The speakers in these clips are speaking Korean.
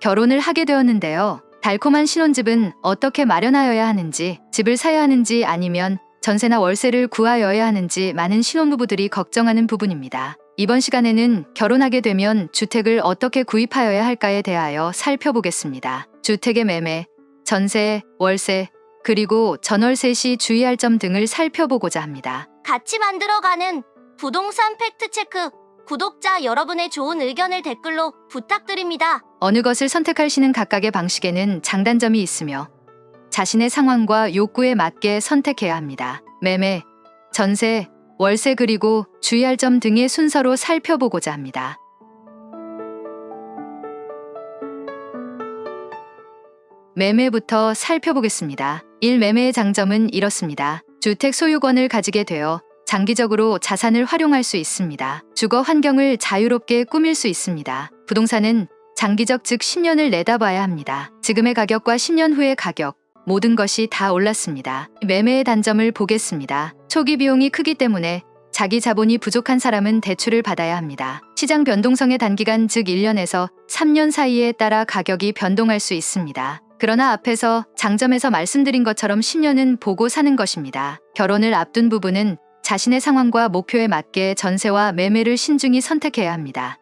결혼을 하게 되었는데요. 달콤한 신혼집은 어떻게 마련하여야 하는지, 집을 사야 하는지 아니면 전세나 월세를 구하여야 하는지 많은 신혼부부들이 걱정하는 부분입니다. 이번 시간에는 결혼하게 되면 주택을 어떻게 구입하여야 할까에 대하여 살펴보겠습니다. 주택의 매매, 전세, 월세, 그리고 전월세 시 주의할 점 등을 살펴보고자 합니다. 같이 만들어가는 부동산 팩트체크, 구독자 여러분의 좋은 의견을 댓글로 부탁드립니다. 어느 것을 선택하시는 각각의 방식에는 장단점이 있으며 자신의 상황과 욕구에 맞게 선택해야 합니다. 매매, 전세, 월세 그리고 주의할 점 등의 순서로 살펴보고자 합니다. 매매부터 살펴보겠습니다. 1. 매매의 장점은 이렇습니다. 주택 소유권을 가지게 되어 장기적으로 자산을 활용할 수 있습니다. 주거 환경을 자유롭게 꾸밀 수 있습니다. 부동산은 장기적 즉 10년을 내다봐야 합니다. 지금의 가격과 10년 후의 가격, 모든 것이 다 올랐습니다. 매매의 단점을 보겠습니다. 초기 비용이 크기 때문에 자기 자본이 부족한 사람은 대출을 받아야 합니다. 시장 변동성의 단기간 즉 1년에서 3년 사이에 따라 가격이 변동할 수 있습니다. 그러나 앞에서 장점에서 말씀드린 것처럼 10년은 보고 사는 것입니다. 결혼을 앞둔 부부는 자신의 상황과 목표에 맞게 전세와 매매를 신중히 선택해야 합니다.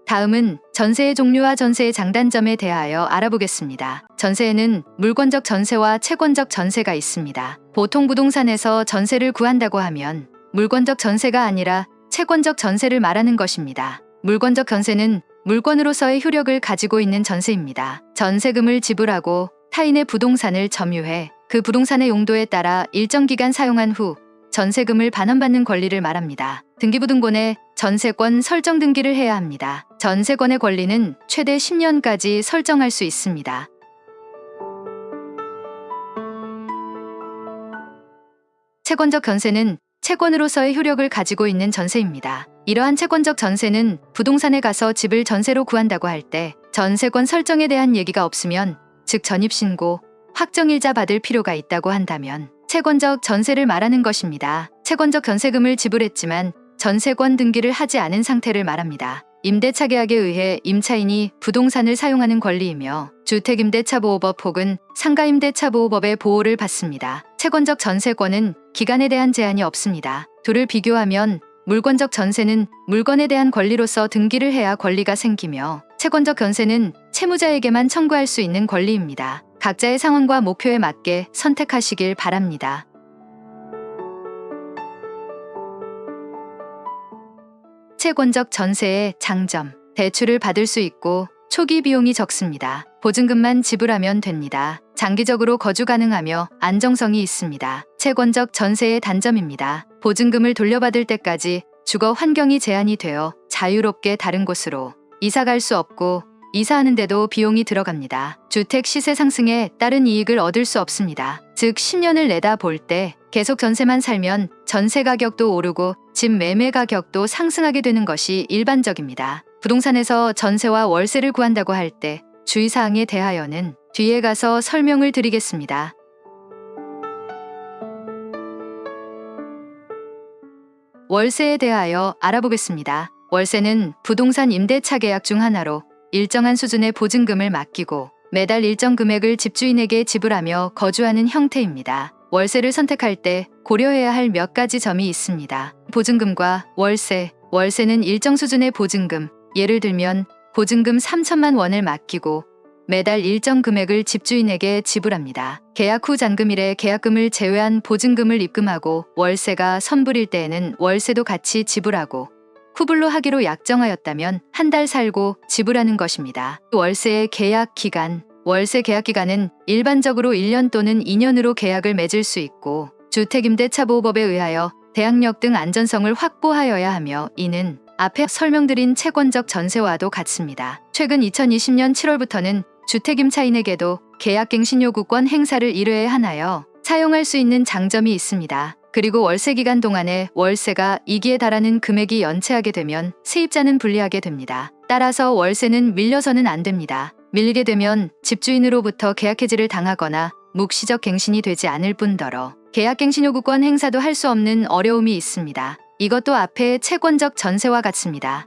다음은 전세의 종류와 전세의 장단점에 대하여 알아보겠습니다. 전세에는 물권적 전세와 채권적 전세가 있습니다. 보통 부동산에서 전세를 구한다고 하면 물권적 전세가 아니라 채권적 전세를 말하는 것입니다. 물권적 전세는 물권으로서의 효력을 가지고 있는 전세입니다. 전세금을 지불하고 타인의 부동산을 점유해 그 부동산의 용도에 따라 일정 기간 사용한 후 전세금을 반환받는 권리를 말합니다. 등기부등본에 전세권 설정 등기를 해야 합니다. 전세권의 권리는 최대 10년까지 설정할 수 있습니다. 채권적 전세는 채권으로서의 효력을 가지고 있는 전세입니다. 이러한 채권적 전세는 부동산에 가서 집을 전세로 구한다고 할 때 전세권 설정에 대한 얘기가 없으면 즉 전입신고, 확정일자 받을 필요가 있다고 한다면 채권적 전세를 말하는 것입니다. 채권적 전세금을 지불했지만 전세권 등기를 하지 않은 상태를 말합니다. 임대차 계약에 의해 임차인이 부동산을 사용하는 권리이며 주택임대차보호법 혹은 상가임대차보호법의 보호를 받습니다. 채권적 전세권은 기간에 대한 제한이 없습니다. 둘을 비교하면 물권적 전세는 물건에 대한 권리로서 등기를 해야 권리가 생기며 채권적 전세는 채무자에게만 청구할 수 있는 권리입니다. 각자의 상황과 목표에 맞게 선택하시길 바랍니다. 채권적 전세의 장점, 대출을 받을 수 있고 초기 비용이 적습니다. 보증금만 지불하면 됩니다. 장기적으로 거주 가능하며 안정성이 있습니다. 채권적 전세의 단점입니다. 보증금을 돌려받을 때까지 주거 환경이 제한이 되어 자유롭게 다른 곳으로 이사갈 수 없고 이사하는데도 비용이 들어갑니다. 주택 시세 상승에 따른 이익을 얻을 수 없습니다. 즉 10년을 내다볼 때 계속 전세만 살면 전세 가격도 오르고 집 매매 가격도 상승하게 되는 것이 일반적입니다. 부동산에서 전세와 월세를 구한다고 할 때 주의사항에 대하여는 뒤에 가서 설명을 드리겠습니다. 월세에 대하여 알아보겠습니다. 월세는 부동산 임대차 계약 중 하나로 일정한 수준의 보증금을 맡기고 매달 일정 금액을 집주인에게 지불하며 거주하는 형태입니다. 월세를 선택할 때 고려해야 할 몇 가지 점이 있습니다. 보증금과 월세, 월세는 일정 수준의 보증금, 예를 들면 보증금 3천만 원을 맡기고 매달 일정 금액을 집주인에게 지불합니다. 계약 후 잔금일에 계약금을 제외한 보증금을 입금하고 월세가 선불일 때에는 월세도 같이 지불하고 후불로 하기로 약정하였다면 한 달 살고 지불하는 것입니다. 월세의 계약 기간, 월세 계약 기간은 일반적으로 1년 또는 2년으로 계약을 맺을 수 있고 주택임대차보호법에 의하여 대항력 등 안전성을 확보하여야 하며 이는 앞에 설명드린 채권적 전세와도 같습니다. 최근 2020년 7월부터는 주택임차인에게도 계약갱신요구권 행사를 1회에 하나여 사용할 수 있는 장점이 있습니다. 그리고 월세 기간 동안에 월세가 2기에 달하는 금액이 연체하게 되면 세입자는 불리하게 됩니다. 따라서 월세는 밀려서는 안 됩니다. 밀리게 되면 집주인으로부터 계약 해지를 당하거나 묵시적 갱신이 되지 않을 뿐더러 계약갱신요구권 행사도 할 수 없는 어려움이 있습니다. 이것도 앞의 채권적 전세와 같습니다.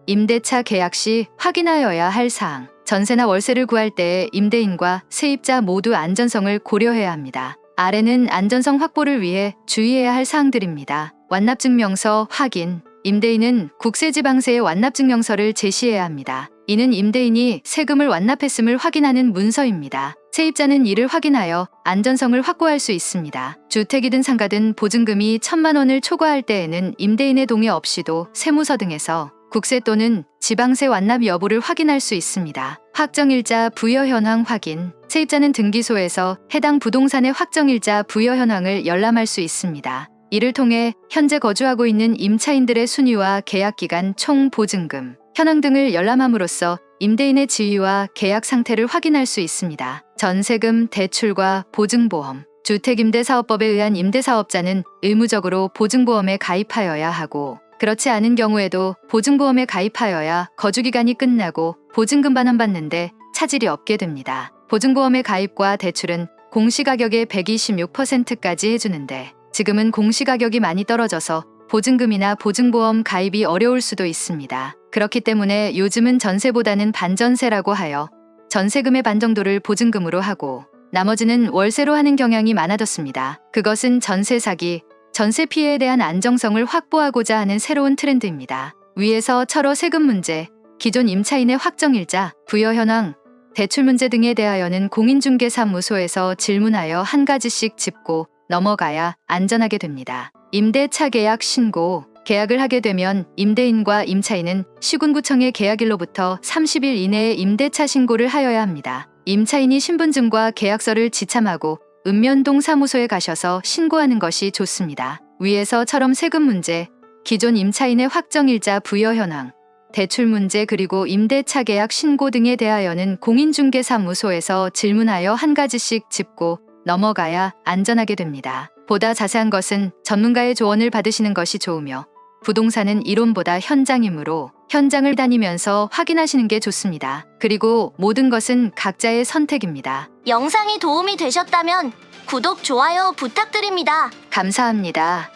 임대차 계약 시 확인하여야 할 사항. 전세나 월세를 구할 때 임대인과 세입자 모두 안전성을 고려해야 합니다. 아래는 안전성 확보를 위해 주의해야 할 사항들입니다. 완납증명서 확인. 임대인은 국세지방세의 완납증명서를 제시해야 합니다. 이는 임대인이 세금을 완납했음을 확인하는 문서입니다. 세입자는 이를 확인하여 안전성을 확보할 수 있습니다. 주택이든 상가든 보증금이 1,000만 원을 초과할 때에는 임대인의 동의 없이도 세무서 등에서 국세 또는 지방세 완납 여부를 확인할 수 있습니다. 확정일자 부여 현황 확인. 세입자는 등기소에서 해당 부동산의 확정일자 부여 현황을 열람할 수 있습니다. 이를 통해 현재 거주하고 있는 임차인들의 순위와 계약기간 총 보증금, 현황 등을 열람함으로써 임대인의 지위와 계약 상태를 확인할 수 있습니다. 전세금, 대출과 보증보험. 주택임대사업법에 의한 임대사업자는 의무적으로 보증보험에 가입하여야 하고, 그렇지 않은 경우에도 보증보험에 가입하여야 거주기간이 끝나고 보증금 반환받는데 차질이 없게 됩니다. 보증보험의 가입과 대출은 공시가격의 126%까지 해주는데 지금은 공시가격이 많이 떨어져서 보증금이나 보증보험 가입이 어려울 수도 있습니다. 그렇기 때문에 요즘은 전세보다는 반전세라고 하여 전세금의 반 정도를 보증금으로 하고 나머지는 월세로 하는 경향이 많아졌습니다. 그것은 전세 사기, 전세 피해에 대한 안정성을 확보하고자 하는 새로운 트렌드입니다. 위에서 철호 세금 문제, 기존 임차인의 확정일자, 부여 현황, 대출 문제 등에 대하여는 공인중개사무소에서 질문하여 한 가지씩 짚고 넘어가야 안전하게 됩니다. 임대차 계약 신고. 계약을 하게 되면 임대인과 임차인은 시군구청의 계약일로부터 30일 이내에 임대차 신고를 하여야 합니다. 임차인이 신분증과 계약서를 지참하고 읍면동 사무소에 가셔서 신고하는 것이 좋습니다. 위에서처럼 세금 문제, 기존 임차인의 확정일자 부여 현황, 대출 문제 그리고 임대차 계약 신고 등에 대하여는 공인중개사무소에서 질문하여 한 가지씩 짚고 넘어가야 안전하게 됩니다. 보다 자세한 것은 전문가의 조언을 받으시는 것이 좋으며 부동산은 이론보다 현장이므로 현장을 다니면서 확인하시는 게 좋습니다. 그리고 모든 것은 각자의 선택입니다. 영상이 도움이 되셨다면 구독, 좋아요 부탁드립니다. 감사합니다.